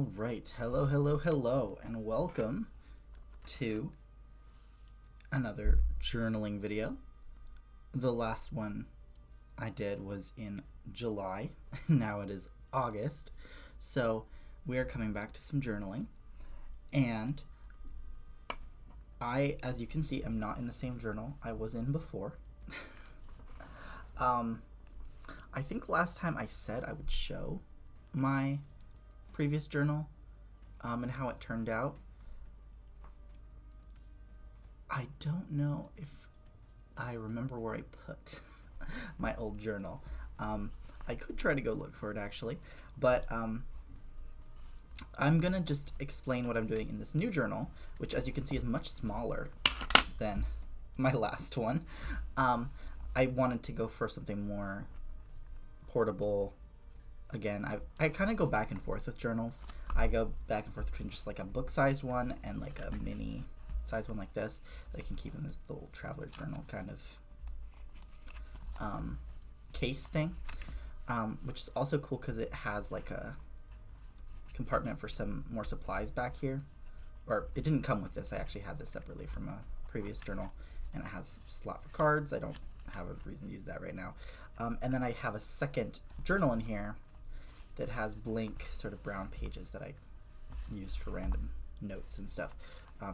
All right, hello, and welcome to another journaling video. The last one I did was in July. Now it is August, so we are coming back to some journaling. And I, as you can see, am not in the same journal I was in before. I think last time I said I would show my previous journal and how it turned out. I don't know if I remember where I put my old journal. I could try to go look for it actually, but I'm gonna just explain what I'm doing in this new journal, which as you can see is much smaller than my last one. I wanted to go for something more portable. Again, I kind of go back and forth with journals. I go back and forth between just like a book-sized one and like a mini-sized one like this that I can keep in this little traveler journal kind of case thing, which is also cool because it has like a compartment for some more supplies back here. Or it didn't come with this. I actually had this separately from a previous journal, and it has a slot for cards. I don't have a reason to use that right now. And then I have a second journal in here that has blank sort of brown pages that I use for random notes and stuff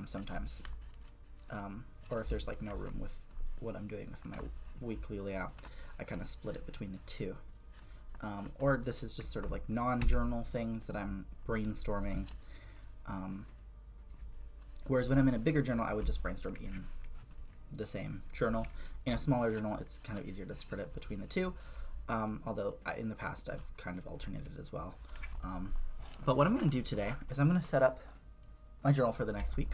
sometimes. Or if there's like no room with what I'm doing with my weekly layout, I kind of split it between the two. Or this is just sort of like non-journal things that I'm brainstorming. Whereas when I'm in a bigger journal, I would just brainstorm in the same journal. In a smaller journal, it's kind of easier to spread it between the two. Although in the past I've kind of alternated as well. But what I'm going to do today is I'm going to set up my journal for the next week.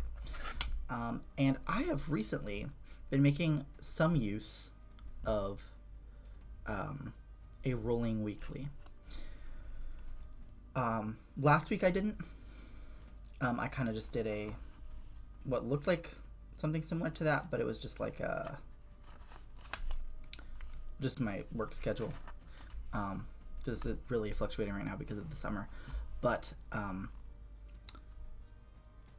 And I have recently been making some use of a rolling weekly. Last week I didn't. I kind of just did what looked like something similar to that, but it was just like just my work schedule. This is really fluctuating right now because of the summer, but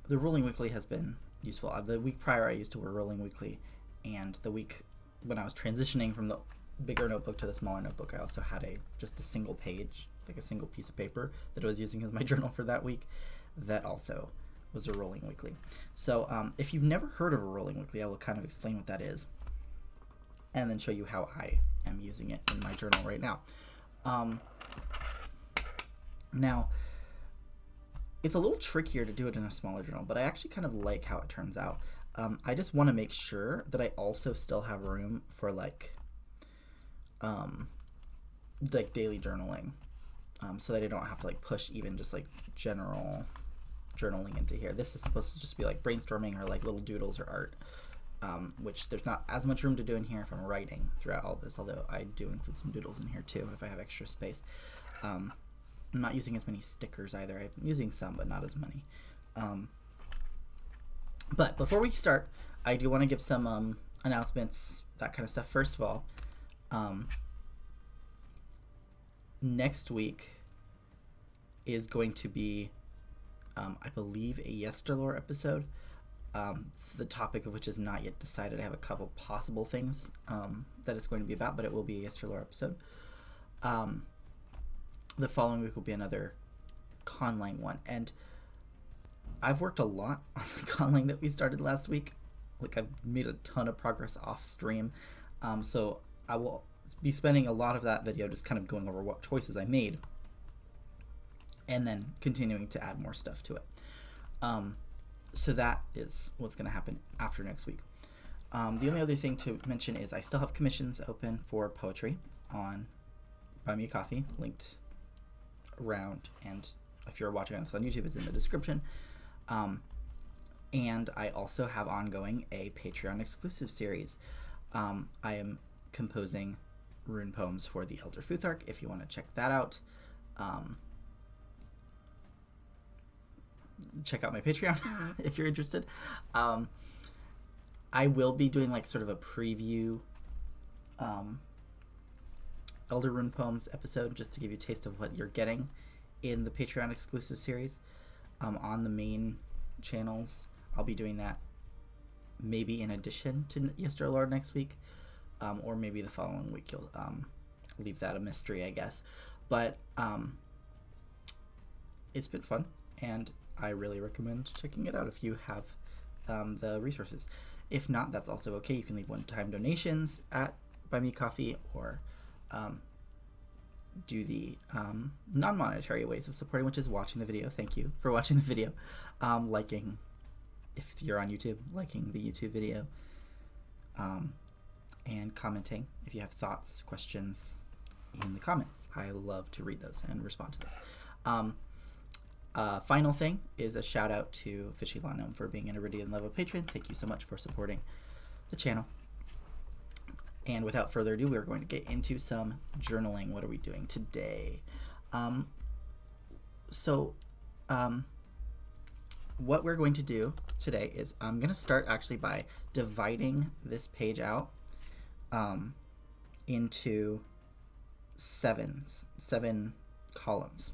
the rolling weekly has been useful. The week prior I used to wear rolling weekly, and the week when I was transitioning from the bigger notebook to the smaller notebook, I also had just a single page, like a single piece of paper that I was using as my journal for that week. That also was a rolling weekly. So if you've never heard of a rolling weekly, I will kind of explain what that is and then show you how I am using it in my journal right now. Now, it's a little trickier to do it in a smaller journal, but I actually kind of like how it turns out. I just want to make sure that I also still have room for like daily journaling, so that I don't have to like push even just like general journaling into here. This is supposed to just be like brainstorming or like little doodles or art, which there's not as much room to do in here if I'm writing throughout all this, although I do include some doodles in here too if I have extra space. I'm not using as many stickers either. I'm using some, but not as many. But before we start, I do want to give some announcements, that kind of stuff. First of all, next week is going to be, I believe, a Yesterlore episode. The topic of which is not yet decided. I have a couple possible things that it's going to be about, but it will be a Yesterlore episode. The following week will be another conlang one, and I've worked a lot on the conlang that we started last week. Like, I've made a ton of progress off stream, so I will be spending a lot of that video just kind of going over what choices I made and then continuing to add more stuff to it. So that is what's going to happen after next week. The only other thing to mention is I still have commissions open for poetry on Buy Me a Coffee, linked around, and if you're watching this on YouTube, it's in the description. And I also have ongoing a Patreon exclusive series. I am composing rune poems for the Elder Futhark, if you want to check that out. Check out my Patreon if you're interested. I will be doing like sort of a preview Elder Rune Poems episode just to give you a taste of what you're getting in the Patreon exclusive series on the main channels. I'll be doing that maybe in addition to Yester Lord next week, or maybe the following week. You'll leave that a mystery, I guess. But it's been fun, and I really recommend checking it out if you have the resources. If not, that's also okay. You can leave one-time donations at Buy Me Coffee, or do the non-monetary ways of supporting, which is watching the video. Thank you for watching the video. Liking, if you're on YouTube, liking the YouTube video, and commenting if you have thoughts, questions in the comments. I love to read those and respond to those. Final thing is a shout out to Fishy Law Gnome for being an Iridian level patron. Thank you so much for supporting the channel. And without further ado, we're going to get into some journaling. What are we doing today? What we're going to do today is I'm going to start actually by dividing this page out into seven columns.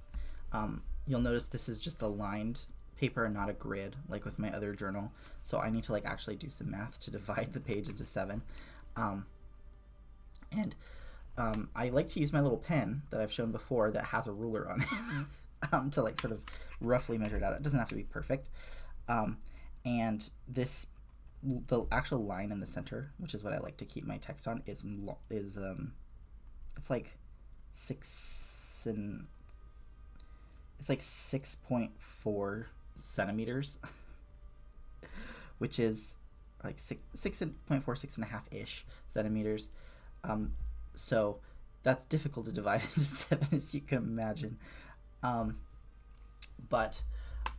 You'll notice this is just a lined paper and not a grid like with my other journal. So I need to like actually do some math to divide the page into 7. I like to use my little pen that I've shown before that has a ruler on it to like sort of roughly measure it out. It doesn't have to be perfect. And the actual line in the center, which is what I like to keep my text on, is it's like 6.4 centimeters, which is like 6.4 ish centimeters. So that's difficult to divide into 7, as you can imagine. But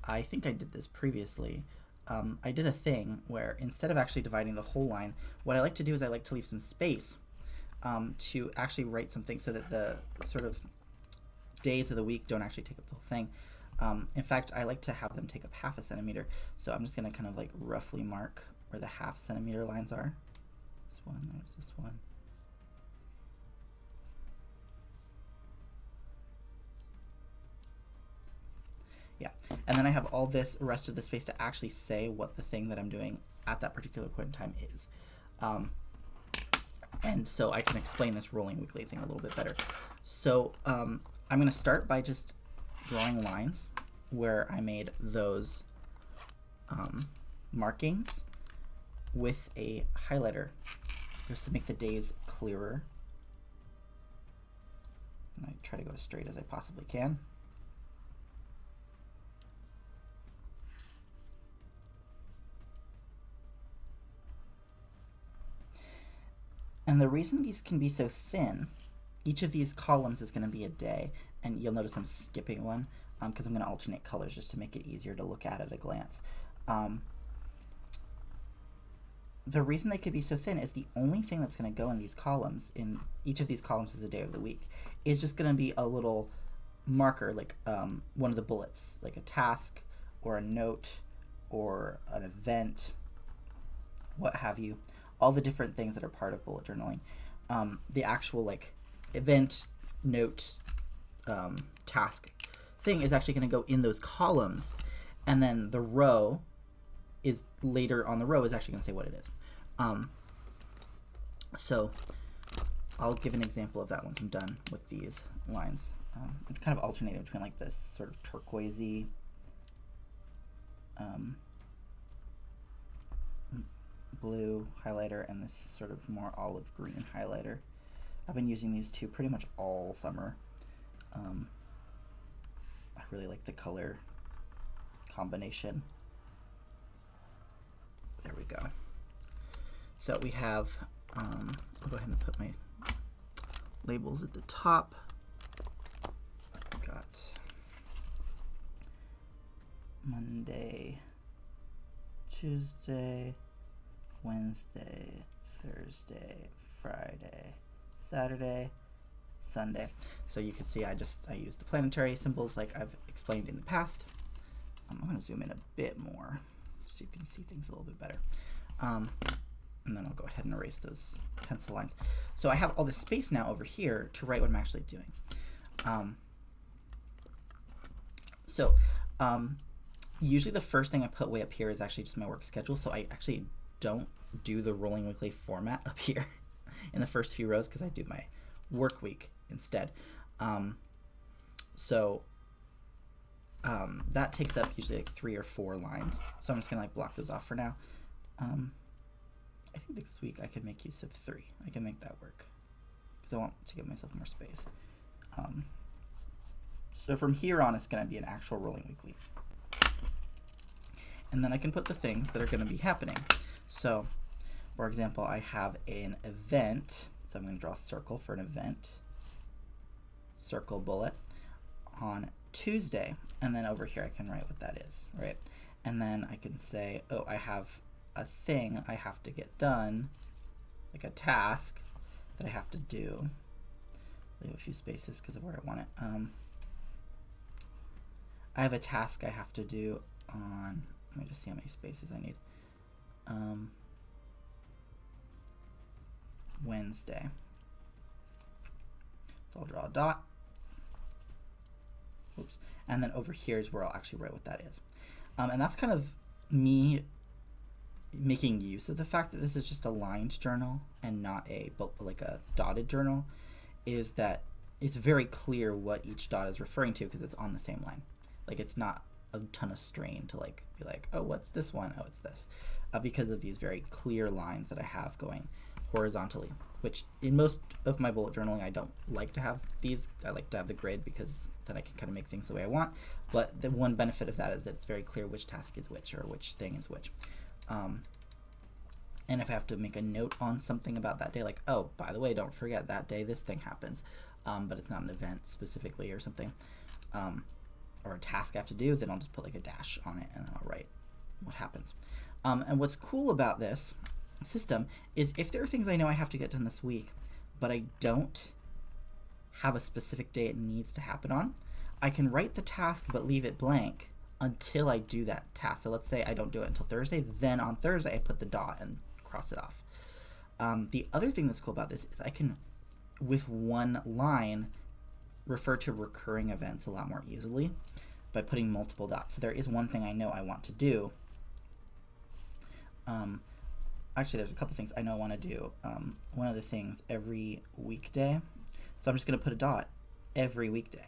I think I did this previously. I did a thing where instead of actually dividing the whole line, what I like to do is I like to leave some space to actually write something so that the sort of days of the week don't actually take up the whole thing. In fact, I like to have them take up 0.5 centimeter. So I'm just going to kind of like roughly mark where the 0.5 centimeter lines are. This one, there's this one. Yeah, and then I have all this rest of the space to actually say what the thing that I'm doing at that particular point in time is. And so I can explain this rolling weekly thing a little bit better. So I'm going to start by just drawing lines where I made those markings with a highlighter just to make the days clearer. And I try to go as straight as I possibly can. And the reason these can be so thin, each of these columns is going to be a day, and you'll notice I'm skipping one because I'm going to alternate colors just to make it easier to look at a glance. The reason they could be so thin is the only thing that's going to go in these columns, in each of these columns is a day of the week, is just going to be a little marker, like one of the bullets, like a task or a note or an event, what have you. All the different things that are part of bullet journaling. The actual like event, note, task thing is actually going to go in those columns, and then the row is later on the row is actually going to say what it is. So I'll give an example of that once I'm done with these lines. I'm kind of alternating between like this sort of turquoisey blue highlighter and this sort of more olive green highlighter. I've been using these two pretty much all summer. I really like the color combination. There we go. So we have, I'll go ahead and put my labels at the top. Got Monday, Tuesday, Wednesday, Thursday, Friday, Saturday, Sunday. So you can see I use the planetary symbols like I've explained in the past. I'm going to zoom in a bit more so you can see things a little bit better. And then I'll go ahead and erase those pencil lines. So I have all this space now over here to write what I'm actually doing. So usually the first thing I put way up here is actually just my work schedule. So I actually don't do the rolling weekly format up here in the first few rows because I do my work week instead. That takes up usually like 3 or 4 lines. So I'm just gonna like block those off for now. I think this week I could make use of 3. I can make that work because I want to give myself more space. So from here on, it's gonna be an actual rolling weekly. And then I can put the things that are gonna be happening. So for example, I have an event. So I'm gonna draw a circle for an event. Circle bullet on Tuesday, and then over here I can write what that is, right? And then I can say, oh, I have a thing I have to get done, like a task that I have to do. Leave a few spaces because of where I want it. I have a task I have to do on, let me just see how many spaces I need. Wednesday. So I'll draw a dot. Oops. And then over here is where I'll actually write what that is. And that's kind of me making use of the fact that this is just a lined journal and not like a dotted journal, is that it's very clear what each dot is referring to because it's on the same line. Like it's not a ton of strain to like be like, oh, what's this one? Oh, it's this. Because of these very clear lines that I have going horizontally, which in most of my bullet journaling I don't like to have these. I like to have the grid because then I can kind of make things the way I want. But the one benefit of that is that it's very clear which task is which or which thing is which. And if I have to make a note on something about that day, like, oh, by the way, don't forget that day this thing happens, but it's not an event specifically or something, or a task I have to do, then I'll just put like a dash on it and then I'll write what happens. And what's cool about this system is if there are things I know I have to get done this week, but I don't have a specific day it needs to happen on, I can write the task but leave it blank until I do that task. So let's say I don't do it until Thursday, then on Thursday I put the dot and cross it off. The other thing that's cool about this is I can, with one line, refer to recurring events a lot more easily by putting multiple dots. So there is one thing I know I want to do. Actually, there's a couple things I know I want to do. One of the things every weekday. So I'm just going to put a dot every weekday.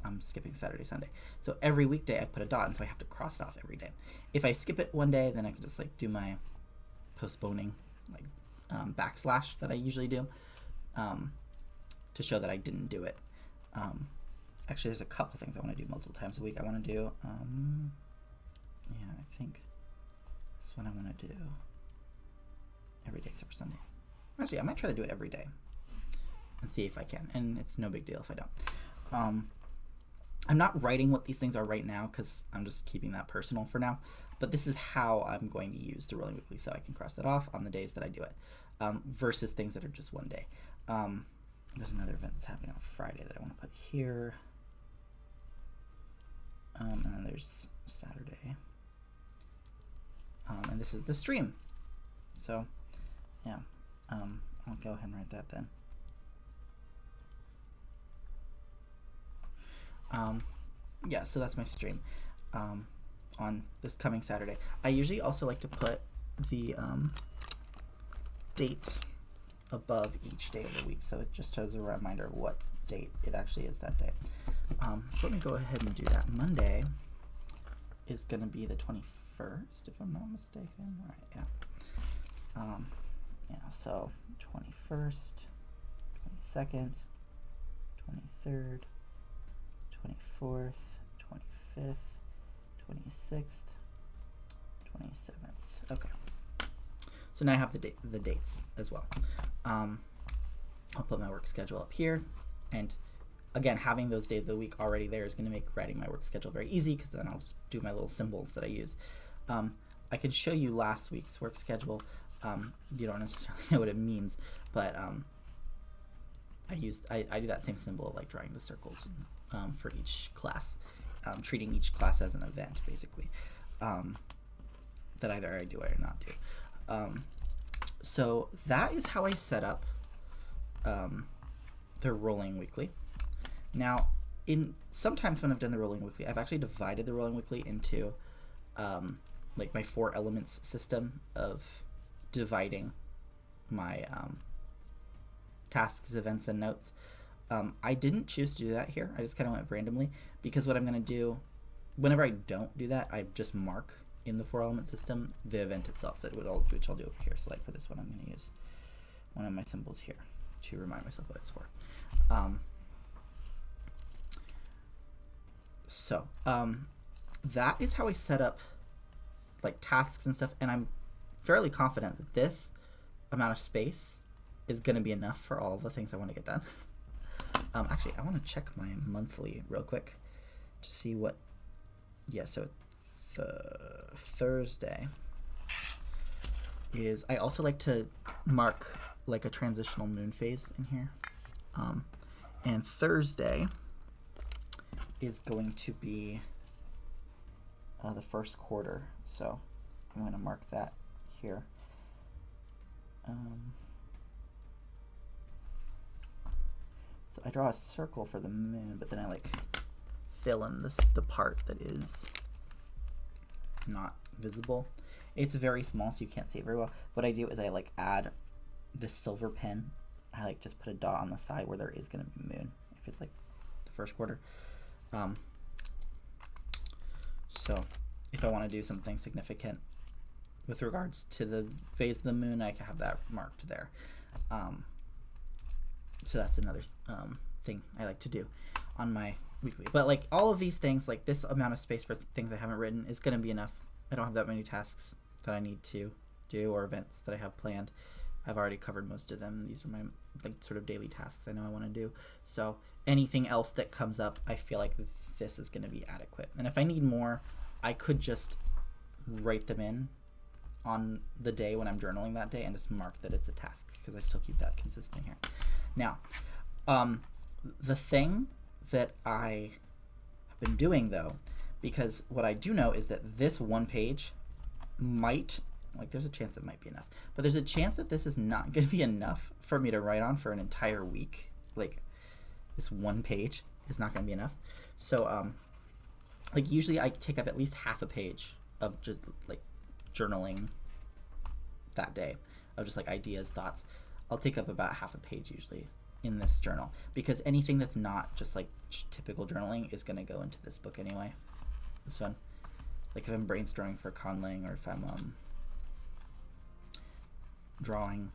I'm skipping Saturday, Sunday. So every weekday I put a dot, and so I have to cross it off every day. If I skip it one day, then I can just like do my postponing, like backslash that I usually do, to show that I didn't do it. Actually, there's a couple things I want to do multiple times a week. I want to do, yeah, I think this one I want to do every day except for Sunday. Actually, I might try to do it every day and see if I can, and it's no big deal if I don't. I'm not writing what these things are right now because I'm just keeping that personal for now, but this is how I'm going to use the rolling weekly, so I can cross that off on the days that I do it, versus things that are just one day. There's another event that's happening on Friday that I want to put here, and then there's Saturday, and this is the stream, so yeah, I'll go ahead and write that then. Yeah, so that's my stream on this coming Saturday. I usually also like to put the date above each day of the week, so it just shows a reminder of what date it actually is that day. So let me go ahead and do that. Monday is going to be the 21st, if I'm not mistaken. All right, yeah. Yeah, so 21st, 22nd, 23rd, 24th, 25th, 26th, 27th. Okay. So now I have the dates as well. I'll put my work schedule up here, and again, having those days of the week already there is going to make writing my work schedule very easy because then I'll just do my little symbols that I use. I can show you last week's work schedule. You don't necessarily know what it means, but I do that same symbol of like drawing the circles for each class, treating each class as an event basically, that either I do or not do. So that is how I set up the rolling weekly. Now sometimes when I've done the rolling weekly, I've actually divided the rolling weekly into like my 4 elements system of dividing my tasks, events, and notes. I didn't choose to do that here. I just kind of went randomly, because what I'm going to do whenever I don't do that, I just mark in the 4 element system the event itself, which I'll do over here. So like for this one, I'm going to use one of my symbols here to remind myself what it's for. So that is how I set up like tasks and stuff, and I'm fairly confident that this amount of space is going to be enough for all the things I want to get done. Actually, I want to check my monthly real quick to see what. Yeah, so the Thursday is. I also like to mark like a transitional moon phase in here, and Thursday is going to be the first quarter, so I'm going to mark that here. So I draw a circle for the moon, but then I like fill in the part that is not visible. It's very small, so you can't see it very well. What I do is I like add this silver pen. I like just put a dot on the side where there is going to be moon if it's like the first quarter. So if I want to do something significant with regards to the phase of the moon, I can have that marked there. So that's another thing I like to do on my weekly. But like all of these things, like this amount of space for things I haven't written is going to be enough. I don't have that many tasks that I need to do or events that I have planned. I've already covered most of them. These are my like sort of daily tasks I know I want to do. So anything else that comes up, I feel like this is going to be adequate. And if I need more, I could just write them in on the day when I'm journaling that day and just mark that it's a task, because I still keep that consistent here. Now, the thing that I have been doing though, because what I do know is that this one page might, like there's a chance it might be enough, but there's a chance that this is not going to be enough for me to write on for an entire week. Like this one page is not going to be enough. So like usually I take up at least half a page of just like journaling that day of just like ideas, thoughts. I'll take up about half a page usually in this journal, because anything that's not just like typical journaling is going to go into this book anyway. This one, like if I'm brainstorming for conlang, or if I'm drawing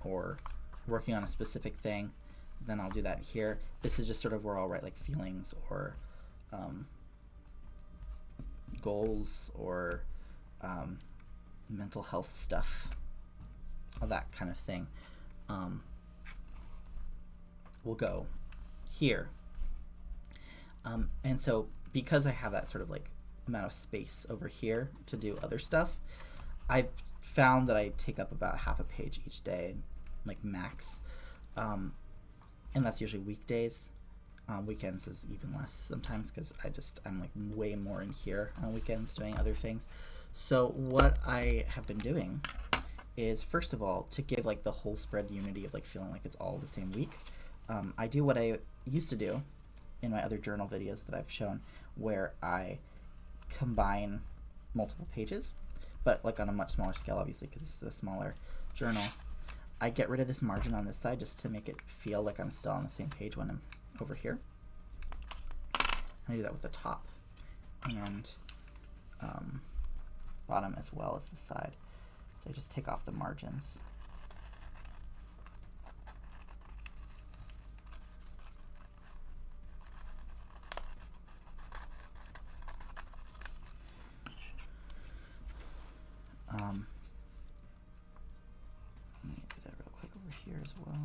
or working on a specific thing, then I'll do that here. This is just sort of where I'll write like feelings or goals or mental health stuff, all that kind of thing. Will go here. And so because I have that sort of like amount of space over here to do other stuff, I've found that I take up about half a page each day, like max. And that's usually weekdays. Weekends is even less sometimes, because I'm like way more in here on weekends doing other things. So what I have been doing is, first of all, to give like the whole spread unity of like feeling like it's all the same week, I do what I used to do in my other journal videos that I've shown, where I combine multiple pages, but like on a much smaller scale, obviously, because this is a smaller journal. I get rid of this margin on this side just to make it feel like I'm still on the same page when I'm over here. I do that with the top and bottom as well as the side. So I just take off the margins. Let me do that real quick over here as well.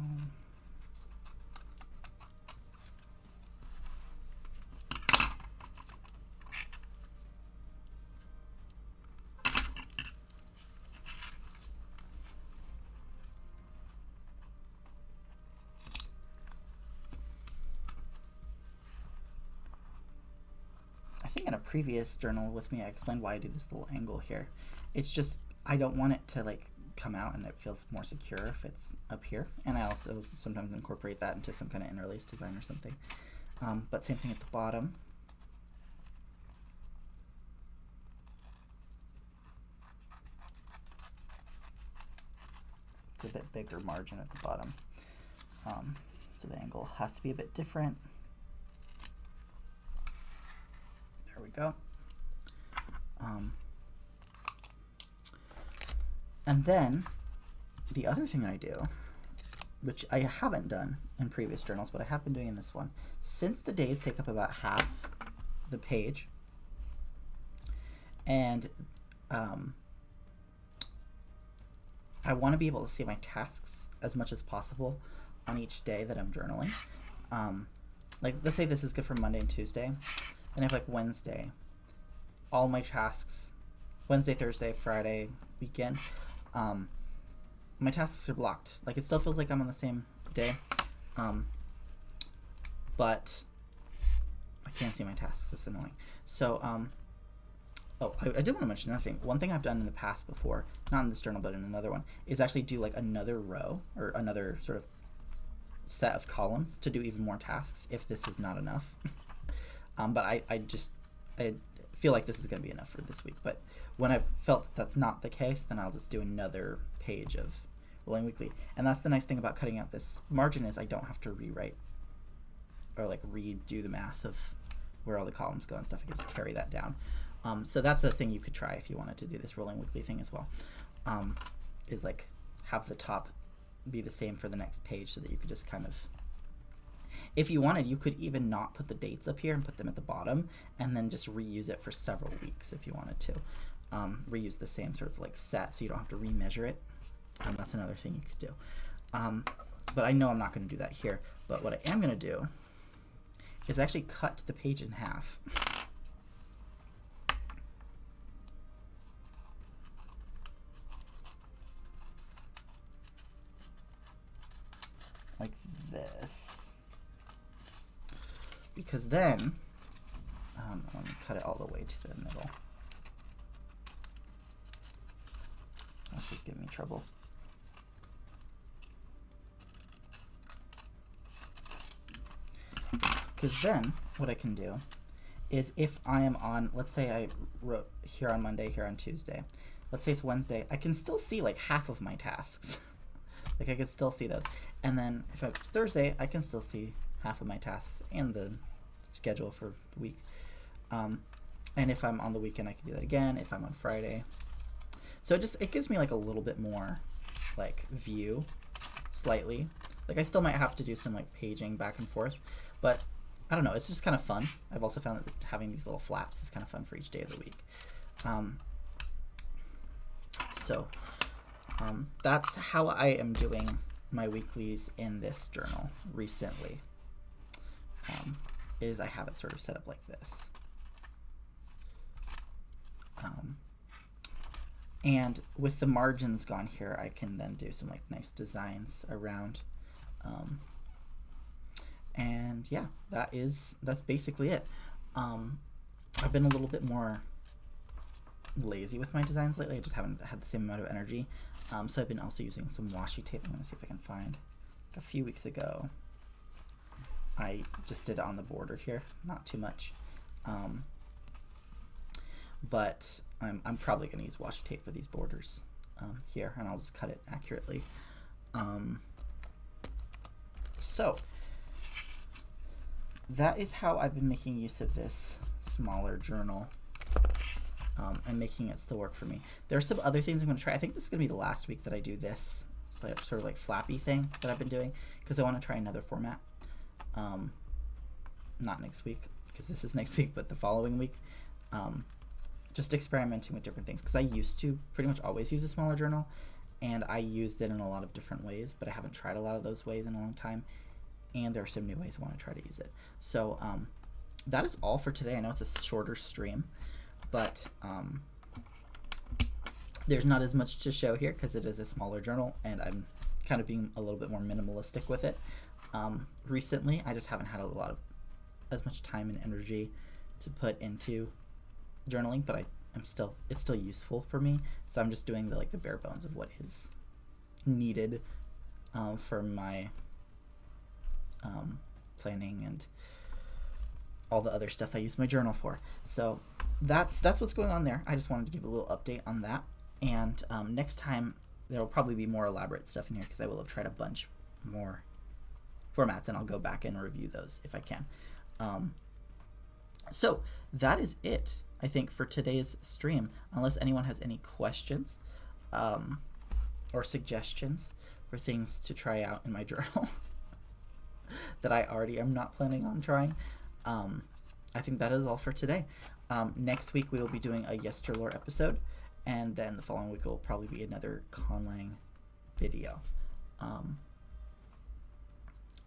I think in a previous journal with me, I explained why I do this little angle here. It's just, I don't want it to like come out, and it feels more secure if it's up here. And I also sometimes incorporate that into some kind of interlace design or something. But same thing at the bottom. It's a bit bigger margin at the bottom. So the angle has to be a bit different. There we go. And then the other thing I do, which I haven't done in previous journals, but I have been doing in this one, since the days take up about half the page, and I want to be able to see my tasks as much as possible on each day that I'm journaling. Like, let's say this is good for Monday and Tuesday, and if like Wednesday, all my tasks, Wednesday, Thursday, Friday, weekend, my tasks are blocked. Like, it still feels like I'm on the same day, but I can't see my tasks. It's annoying. So, I did want to mention another thing. One thing I've done in the past before, not in this journal, but in another one, is actually do like another row or another sort of set of columns to do even more tasks if this is not enough. But I feel like this is going to be enough for this week. But when I've felt that that's not the case, then I'll just do another page of Rolling Weekly. And that's the nice thing about cutting out this margin, is I don't have to rewrite or like redo the math of where all the columns go and stuff. I can just carry that down. So that's a thing you could try if you wanted to do this Rolling Weekly thing as well, is like have the top be the same for the next page, so that you could just kind of, if you wanted, you could even not put the dates up here and put them at the bottom, and then just reuse it for several weeks if you wanted to. Reuse the same sort of like set, so you don't have to remeasure it. That's another thing you could do. But I know I'm not going to do that here. But what I am going to do is actually cut the page in half. Like this. Because then, I want to cut it all the way to the middle. That's just giving me trouble. Because then, what I can do is, if I am on, let's say I wrote here on Monday, here on Tuesday. Let's say it's Wednesday. I can still see like half of my tasks. Like, I could still see those. And then if it's Thursday, I can still see half of my tasks and the schedule for the week. And if I'm on the weekend, I can do that again. If I'm on Friday. So it gives me like a little bit more like view, slightly. Like, I still might have to do some like paging back and forth, but I don't know, it's just kind of fun. I've also found that having these little flaps is kind of fun for each day of the week. That's how I am doing my weeklies in this journal recently, is I have it sort of set up like this. And with the margins gone here, I can then do some like nice designs around. And yeah, that's basically it. I've been a little bit more lazy with my designs lately. I just haven't had the same amount of energy. So I've been also using some washi tape. I'm going to see if I can find. Like, a few weeks ago, I just did it on the border here, not too much. But I'm probably going to use washi tape for these borders here, and I'll just cut it accurately. So that is how I've been making use of this smaller journal. And making it still work for me. There are some other things I'm going to try. I think this is going to be the last week that I do this sort of like flappy thing that I've been doing, because I want to try another format. Not next week, because this is next week, but the following week. Just experimenting with different things, because I used to pretty much always use a smaller journal, and I used it in a lot of different ways, but I haven't tried a lot of those ways in a long time, and there are some new ways I want to try to use it. So that is all for today. I know it's a shorter stream, but there's not as much to show here because it is a smaller journal, and I'm kind of being a little bit more minimalistic with it. Recently, I just haven't had as much time and energy to put into journaling, but it's still useful for me. So I'm just doing the bare bones of what is needed for my planning and all the other stuff I use my journal for. So that's what's going on there. I just wanted to give a little update on that. And next time there will probably be more elaborate stuff in here because I will have tried a bunch more formats, and I'll go back and review those if I can. So that is it, I think, for today's stream, unless anyone has any questions or suggestions for things to try out in my journal that I already am not planning on trying. I think that is all for today. Next week we will be doing a Yesterlore episode, and then the following week will probably be another Conlang video.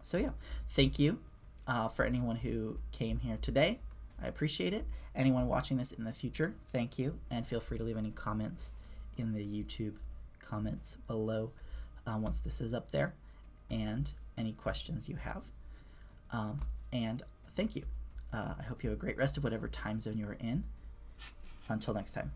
So yeah, thank you for anyone who came here today. I appreciate it. Anyone watching this in the future, thank you, and feel free to leave any comments in the YouTube comments below once this is up there, and any questions you have. And thank you. I hope you have a great rest of whatever time zone you're in. Until next time.